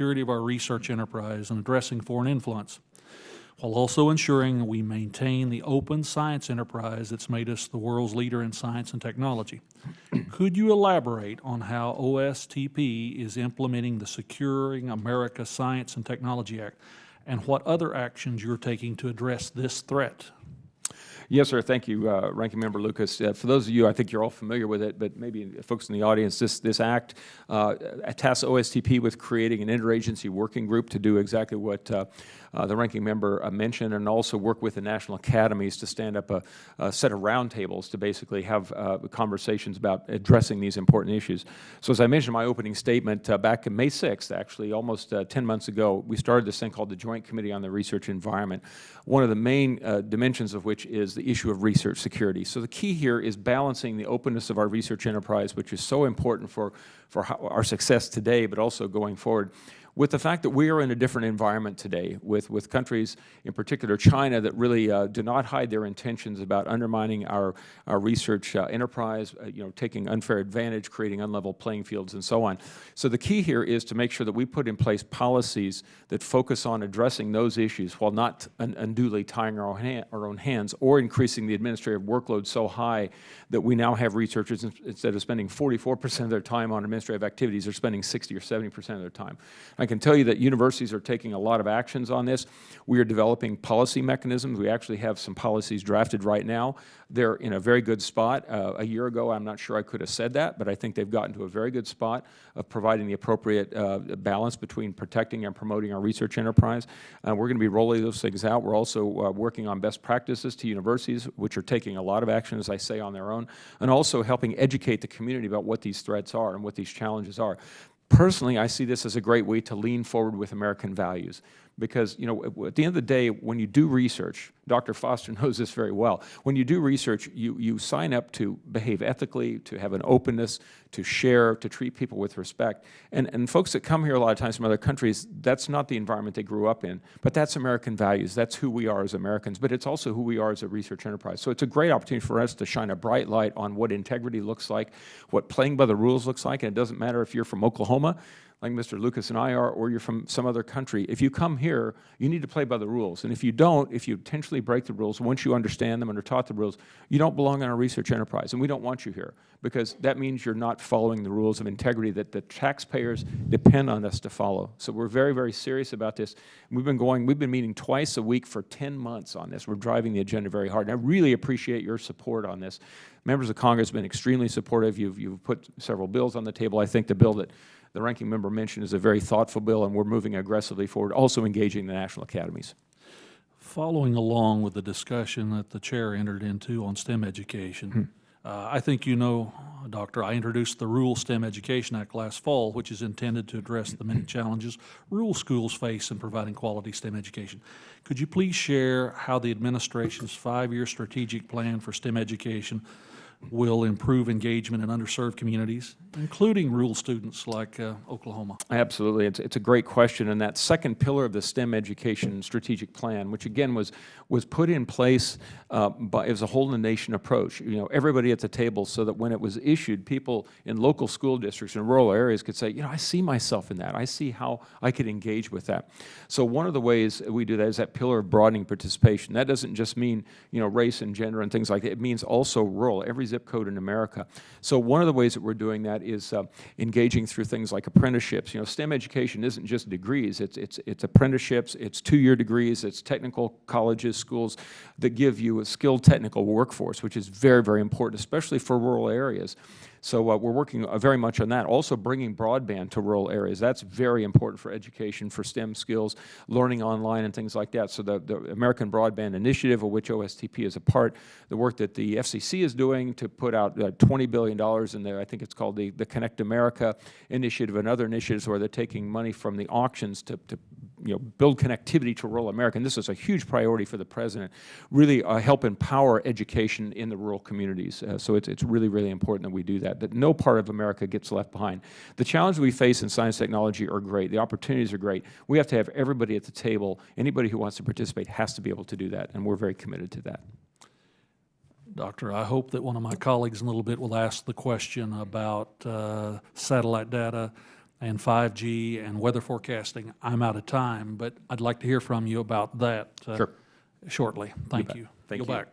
security of our research enterprise and addressing foreign influence, while also ensuring we maintain the open science enterprise that's made us the world's leader in science and technology. Could you elaborate on how OSTP is implementing the Securing America Science and Technology Act, and what other actions you're taking to address this threat? Yes, sir. Thank you, Ranking Member Lucas. For those of you, I think you're all familiar with it, but maybe folks in the audience, this act tasks OSTP with creating an interagency working group to do exactly what the Ranking Member mentioned, and also work with the national academies to stand up a set of roundtables to basically have conversations about addressing these important issues. So as I mentioned in my opening statement, back in May 6th, actually, almost 10 months ago, we started this thing called the Joint Committee on the Research Environment, one of the main dimensions of which is the issue of research security. So the key here is balancing the openness of our research enterprise, which is so important for our success today, but also going forward, with the fact that we are in a different environment today, with countries, in particular China, that really do not hide their intentions about undermining our research enterprise, taking unfair advantage, creating unlevel playing fields, and so on. So the key here is to make sure that we put in place policies that focus on addressing those issues while not unduly tying our own hands or increasing the administrative workload so high that we now have researchers, instead of spending 44% of their time on administrative activities, they're spending 60 or 70% of their time. I can tell you that universities are taking a lot of actions on this. We are developing policy mechanisms. We actually have some policies drafted right now. They're in a very good spot. A year ago, I'm not sure I could have said that, but I think they've gotten to a very good spot of providing the appropriate balance between protecting and promoting our research enterprise. We're going to be rolling those things out. We're also working on best practices to universities, which are taking a lot of action, as I say, on their own, and also helping educate the community about what these threats are and what these challenges are. Personally, I see this as a great way to lean forward with American values, because at the end of the day, when you do research, Dr. Foster knows this very well, when you do research, you sign up to behave ethically, to have an openness, to share, to treat people with respect. And folks that come here a lot of times from other countries, that's not the environment they grew up in, but that's American values. That's who we are as Americans, but it's also who we are as a research enterprise. So it's a great opportunity for us to shine a bright light on what integrity looks like, what playing by the rules looks like, and it doesn't matter if you're from Oklahoma, like Mr. Lucas and I are, or you're from some other country. If you come here, you need to play by the rules. And if you don't, if you intentionally break the rules, once you understand them and are taught the rules, you don't belong in our research enterprise. And we don't want you here, because that means you're not following the rules of integrity that the taxpayers depend on us to follow. So we're very, very serious about this. We've been meeting twice a week for 10 months on this. We're driving the agenda very hard. And I really appreciate your support on this. Members of Congress have been extremely supportive. You've put several bills on the table. I think the bill that the Ranking Member mentioned is a very thoughtful bill, and we're moving aggressively forward, also engaging the national academies. Following along with the discussion that the Chair entered into on STEM education, I think you know, Doctor, I introduced the Rural STEM Education Act last fall, which is intended to address the many challenges rural schools face in providing quality STEM education. Could you please share how the administration's 5-year strategic plan for STEM education will improve engagement in underserved communities, including rural students like Oklahoma? Absolutely. It's a great question. And that second pillar of the STEM education strategic plan, which again was put in place as a whole-of-the-nation approach, everybody at the table, so that when it was issued, people in local school districts in rural areas could say, I see myself in that. I see how I could engage with that. So one of the ways we do that is that pillar of broadening participation. That doesn't just mean, race and gender and things like that. It means also rural. Every zip code in America. So one of the ways that we're doing that is engaging through things like apprenticeships. STEM education isn't just degrees. It's apprenticeships. It's 2-year degrees. It's technical colleges, schools that give you a skilled technical workforce, which is very, very important, especially for rural areas. So we're working very much on that. Also bringing broadband to rural areas. That's very important for education, for STEM skills, learning online and things like that. So the American Broadband Initiative, of which OSTP is a part, the work that the FCC is doing to put out $20 billion in there, I think it's called the Connect America Initiative, and other initiatives where they're taking money from the auctions to build connectivity to rural America. And this is a huge priority for the President, really help empower education in the rural communities. So it's really, really important that we do that no part of America gets left behind. The challenges we face in science and technology are great. The opportunities are great. We have to have everybody at the table. Anybody who wants to participate has to be able to do that, and we're very committed to that. Doctor, I hope that one of my colleagues in a little bit will ask the question about satellite data and 5G and weather forecasting, I'm out of time, but I'd like to hear from you about that Sure. shortly. Thank bet. you. Thank Yield you. back.